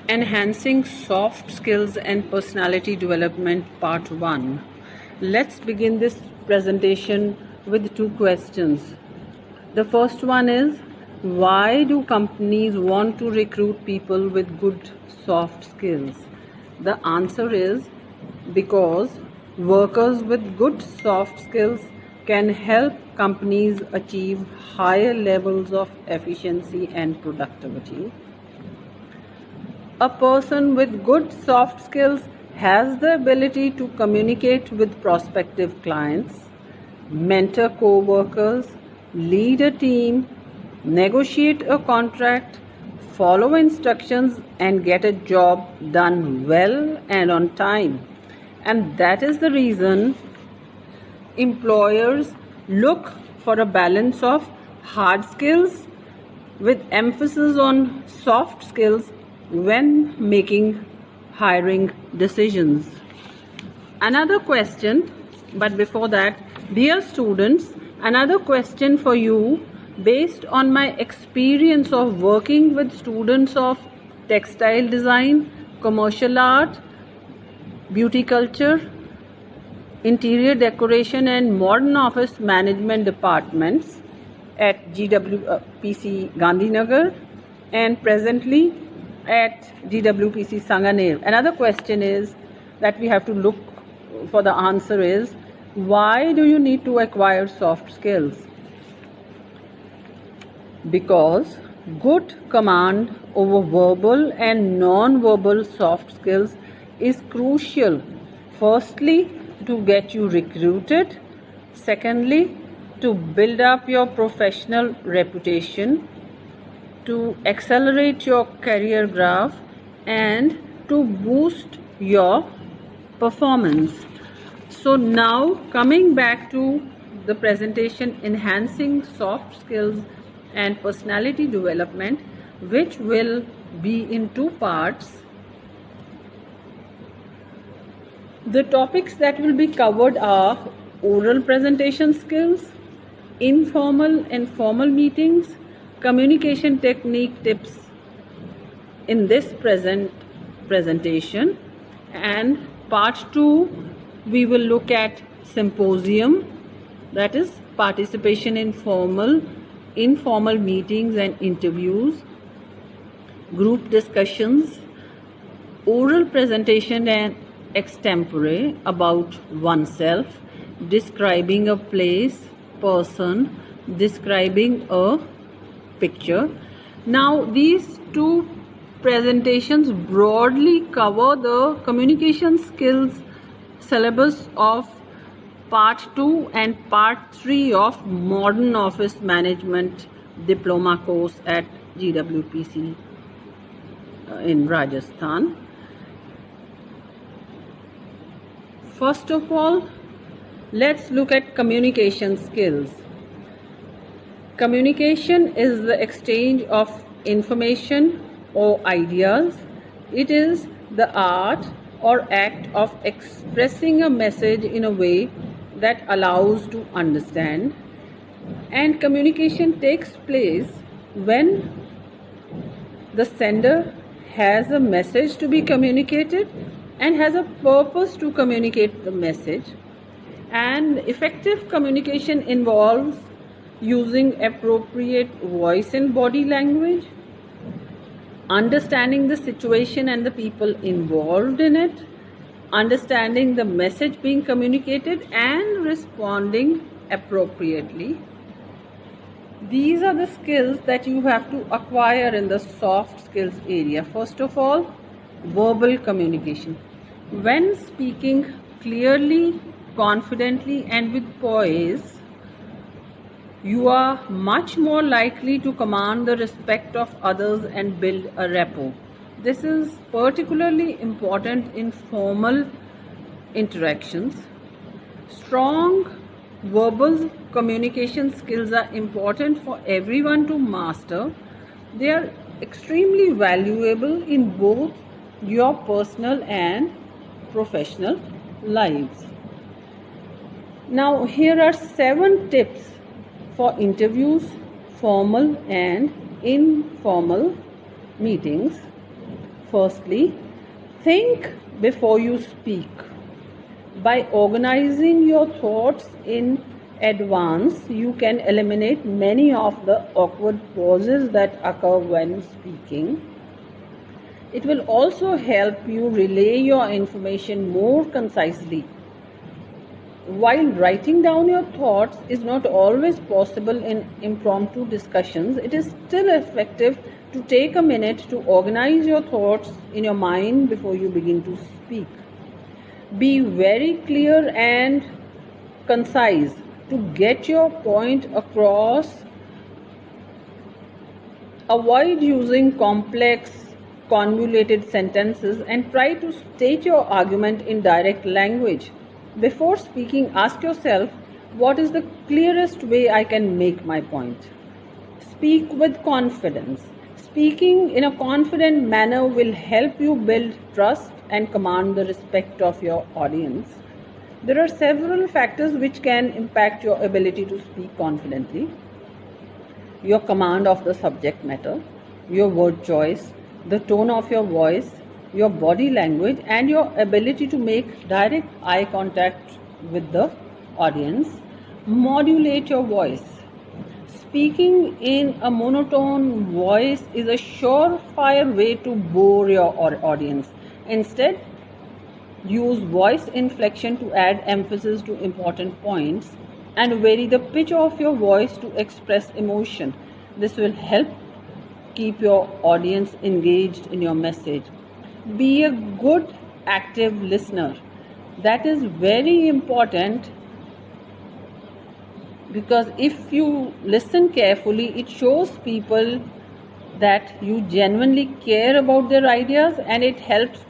Enhancing Soft Skills and Personality Development Part 1. Let's begin this presentation with two questions. The first one is, why do companies want to recruit people with good soft skills? The answer is because workers with good soft skills can help companies achieve higher levels of efficiency and productivity. A person with good soft skills has the ability to communicate with prospective clients, mentor co-workers, lead a team, negotiate a contract, follow instructions, and get a job done well and on time. And that is the reason employers look for a balance of hard skills with emphasis on soft skills when making hiring decisions. Another question, but before that, dear students, another question for you based on my experience of working with students of textile design, commercial art, beauty culture, interior decoration and modern office management departments at GWPC Gandhinagar and presently at GWPC Sanganer. Another question is that we have to look for the answer is, why do you need to acquire soft skills? Because good command over verbal and non-verbal soft skills is crucial. Firstly, to get you recruited. Secondly, to build up your professional reputation, to accelerate your career graph, and to boost your performance. So now coming back to the presentation, enhancing soft skills and personality development, which will be in two parts. The topics that will be covered are oral presentation skills, informal and formal meetings, communication technique tips in this presentation, and part 2 we will look at symposium, that is participation in formal, informal meetings and interviews, group discussions, oral presentation and extempore about oneself, describing a place, person, describing a picture. Now these two presentations broadly cover the communication skills syllabus of part 2 and part 3 of modern office management diploma course at GWPC in Rajasthan. First of all, let's look at communication skills. Communication is the exchange of information or ideas. It is the art or act of expressing a message in a way that allows to understand. And communication takes place when the sender has a message to be communicated and has a purpose to communicate the message. And effective communication involves using appropriate voice and body language, understanding the situation and the people involved in it, understanding the message being communicated, and responding appropriately. These are the skills that you have to acquire in the soft skills area. First of all, verbal communication. When speaking clearly, confidently, and with poise, you are much more likely to command the respect of others and build a rapport. This is particularly important in formal interactions. Strong verbal communication skills are important for everyone to master. They are extremely valuable in both your personal and professional lives. Now, here are 7 tips for interviews, formal and informal meetings. Firstly, think before you speak. By organizing your thoughts in advance, you can eliminate many of the awkward pauses that occur when speaking. It will also help you relay your information more concisely. While writing down your thoughts is not always possible in impromptu discussions, it is still effective to take a minute to organize your thoughts in your mind before you begin to speak. Be very clear and concise to get your point across. Avoid using complex, convoluted sentences and try to state your argument in direct language. Before speaking, ask yourself, what is the clearest way I can make my point? Speak with confidence. Speaking in a confident manner will help you build trust and command the respect of your audience. There are several factors which can impact your ability to speak confidently. Your command of the subject matter, your word choice, the tone of your voice, your body language, and your ability to make direct eye contact with the audience. Modulate your voice. Speaking in a monotone voice is a surefire way to bore your audience. Instead, use voice inflection to add emphasis to important points and vary the pitch of your voice to express emotion. This will help keep your audience engaged in your message. Be a good active listener. That is very important, because if you listen carefully, it shows people that you genuinely care about their ideas, and it helps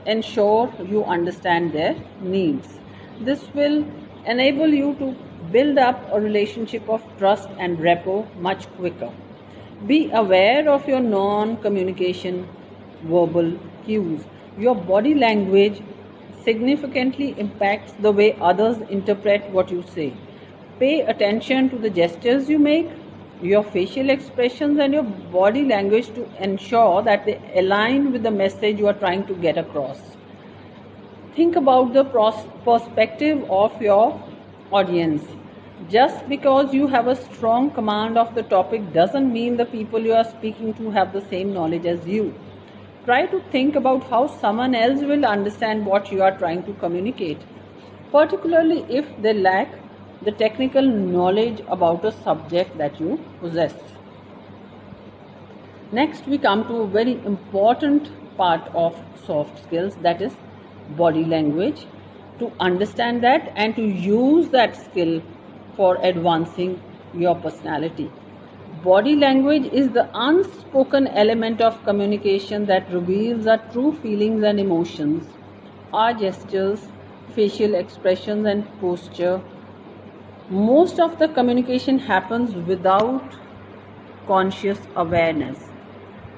ensure you understand their needs. This will enable you to build up a relationship of trust and rapport much quicker. Be aware of your non-communication verbal cues. Your body language significantly impacts the way others interpret what you say. Pay attention to the gestures you make, your facial expressions, and your body language to ensure that they align with the message you are trying to get across. Think about the perspective of your audience. Just because you have a strong command of the topic doesn't mean the people you are speaking to have the same knowledge as you. Try to think about how someone else will understand what you are trying to communicate, particularly if they lack the technical knowledge about a subject that you possess. Next, we come to a very important part of soft skills, that is body language. To understand that and to use that skill for advancing your personality. Body language is the unspoken element of communication that reveals our true feelings and emotions. Our gestures, facial expressions, and posture. Most of the communication happens without conscious awareness.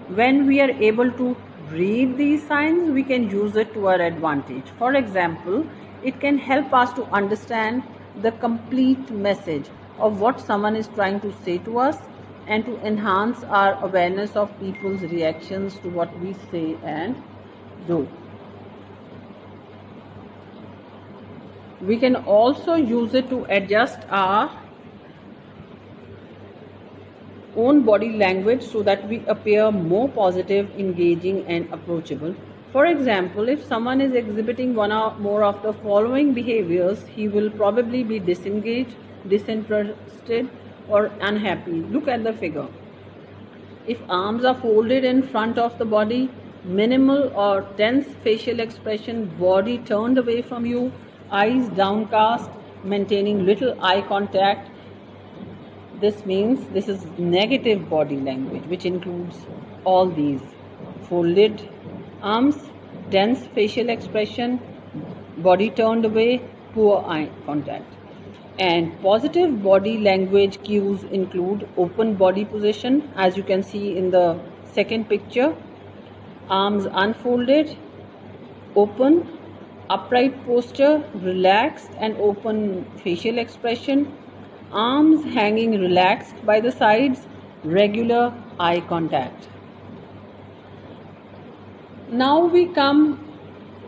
When we are able to read these signs, we can use it to our advantage. For example, it can help us to understand the complete message of what someone is trying to say to us, and to enhance our awareness of people's reactions to what we say and do. We can also use it to adjust our own body language so that we appear more positive, engaging, and approachable. For example, if someone is exhibiting one or more of the following behaviors, he will probably be disengaged, disinterested, or unhappy. Look at the figure. If arms are folded in front of the body, minimal or tense facial expression, body turned away from you, eyes downcast, maintaining little eye contact, this means this is negative body language, which includes all these: folded arms, tense facial expression, body turned away, poor eye contact. And positive body language cues include open body position, as you can see in the second picture, arms unfolded, open, upright posture, relaxed and open facial expression, arms hanging relaxed by the sides, regular eye contact. Now we come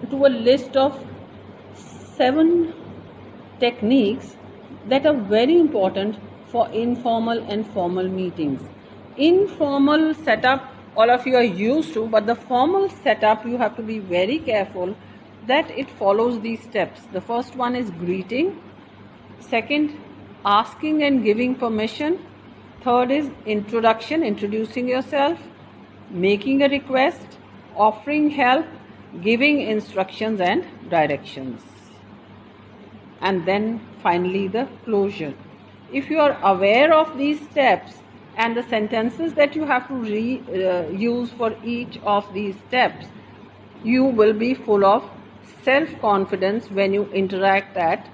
to a list of 7 techniques that are very important for informal and formal meetings. Informal setup, all of you are used to, but the formal setup, you have to be very careful that it follows these steps. The first one is greeting. Second, asking and giving permission. Third is introduction, introducing yourself, making a request, offering help, giving instructions and directions. And then finally the closure. If you are aware of these steps and the sentences that you have to use for each of these steps, you will be full of self-confidence when you interact at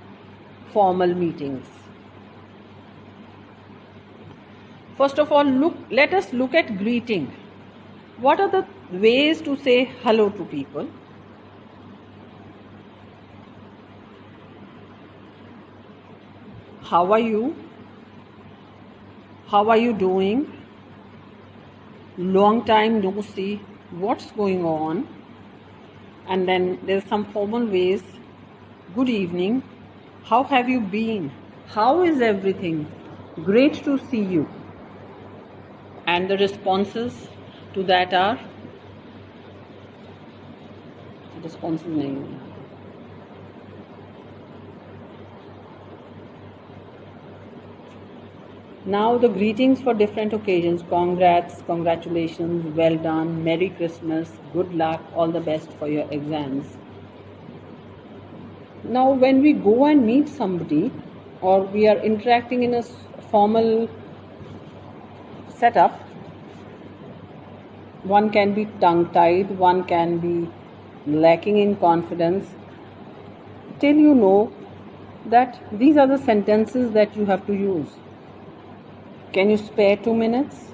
formal meetings. First of all, let us look at greeting. What are the ways to say hello to people? How are you? How are you doing? Long time no see. What's going on? And then there's some formal ways. Good evening. How have you been? How is everything? Great to see you. And the responses to that are Now the greetings for different occasions. Congrats, congratulations, well done, Merry Christmas, good luck, all the best for your exams. Now when we go and meet somebody or we are interacting in a formal setup, one can be tongue-tied, one can be lacking in confidence, till you know that these are the sentences that you have to use. Can you spare 2 minutes?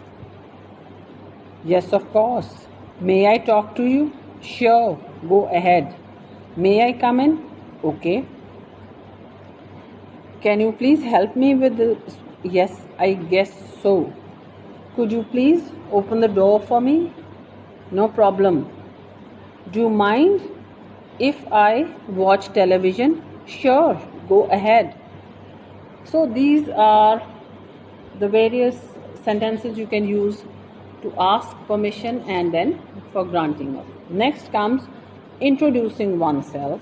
Yes, of course. May I talk to you? Sure, go ahead. May I come in? Okay. Can you please help me with this? Yes, I guess so. Could you please open the door for me? No problem. Do you mind if I watch television? Sure, go ahead. So these are the various sentences you can use to ask permission and then for granting of. Next comes introducing oneself.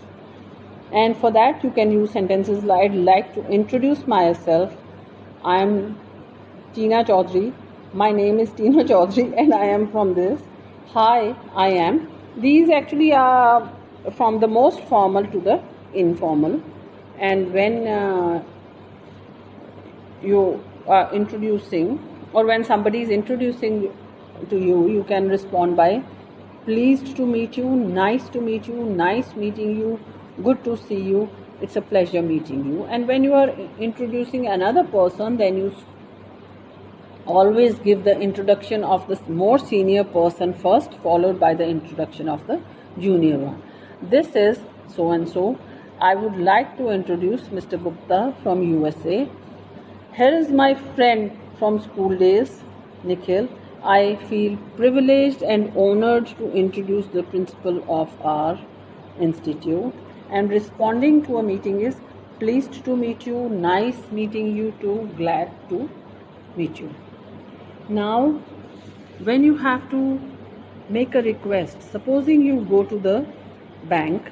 And for that you can use sentences like, I'd like to introduce myself. I am Tina Chaudhary. My name is Tina Chaudhary and I am from this. Hi, I am. These actually are from the most formal to the informal. And when you are introducing or when somebody is introducing to you, you can respond by pleased to meet you, nice to meet you, nice meeting you, good to see you, it's a pleasure meeting you. And when you are introducing another person, then you always give the introduction of the more senior person first, followed by the introduction of the junior one. This is so and so. I would like to introduce Mr. Gupta from USA. Here is my friend from school days, Nikhil. I feel privileged and honored to introduce the principal of our institute. And responding to a meeting is pleased to meet you, nice meeting you too, glad to meet you. Now, when you have to make a request, supposing you go to the bank,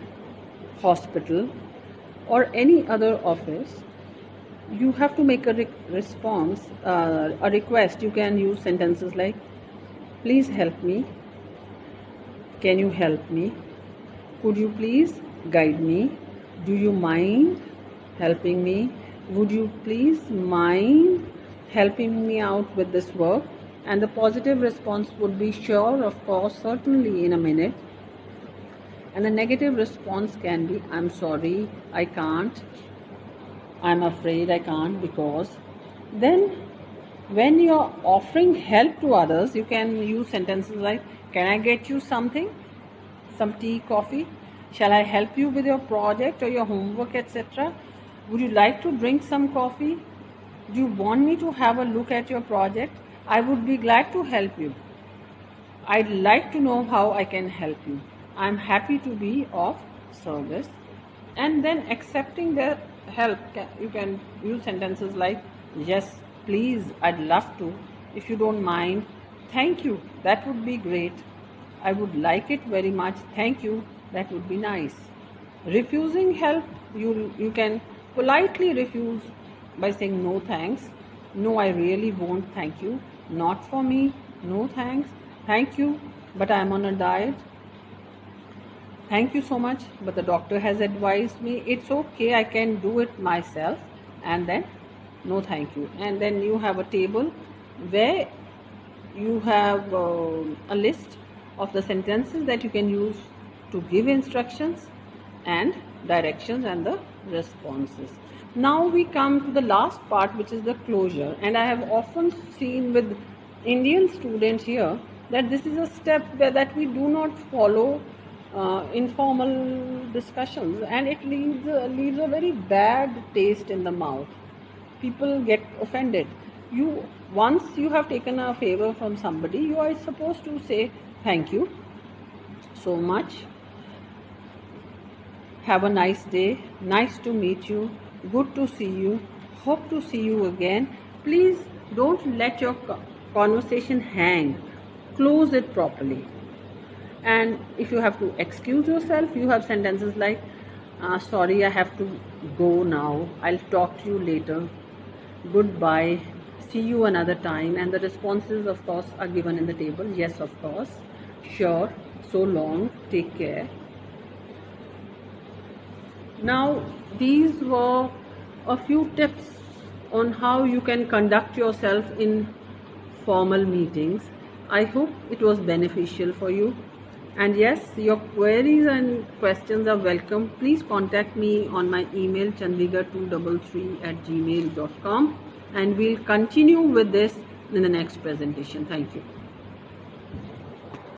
hospital, or any other office, you have to make a request. You can use sentences like, please help me. Can you help me? Could you please guide me? Do you mind helping me? Would you please mind helping me out with this work? And the positive response would be sure, of course, certainly, in a minute. And the negative response can be I'm sorry, I can't, I'm afraid I can't, because. Then when you're offering help to others, you can use sentences like, can I get you something? Some tea, coffee? Shall I help you with your project or your homework, etc.? Would you like to drink some coffee? Do you want me to have a look at your project? I would be glad to help you. I'd like to know how I can help you. I'm happy to be of service. And then accepting their help, you can use sentences like, yes, please, I'd love to. If you don't mind, thank you, that would be great. I would like it very much, thank you, that would be nice. Refusing help, you can politely refuse by saying no thanks, no, I really won't, thank you, not for me, no thanks, thank you, but I'm on a diet, thank you so much, but the doctor has advised me, it's okay, I can do it myself, and then no thank you. And then you have a table where you have a list of the sentences that you can use to give instructions and directions and the responses. Now we come to the last part, which is the closure. And I have often seen with Indian students here that this is a step that we do not follow informal discussions, and it leaves a very bad taste in the mouth. People get offended. Once you have taken a favor from somebody, you are supposed to say thank you so much, have a nice day, nice to meet you, good to see you, hope to see you again. Please don't let your conversation hang, close it properly. And if you have to excuse yourself, you have sentences like, sorry, I have to go now, I'll talk to you later, goodbye, see you another time. And the responses, of course, are given in the table. Yes, of course, sure, so long, take care. Now, these were a few tips on how you can conduct yourself in formal meetings. I hope it was beneficial for you. And yes, your queries and questions are welcome. Please contact me on my email chandigarh233@gmail.com, and we'll continue with this in the next presentation. Thank you.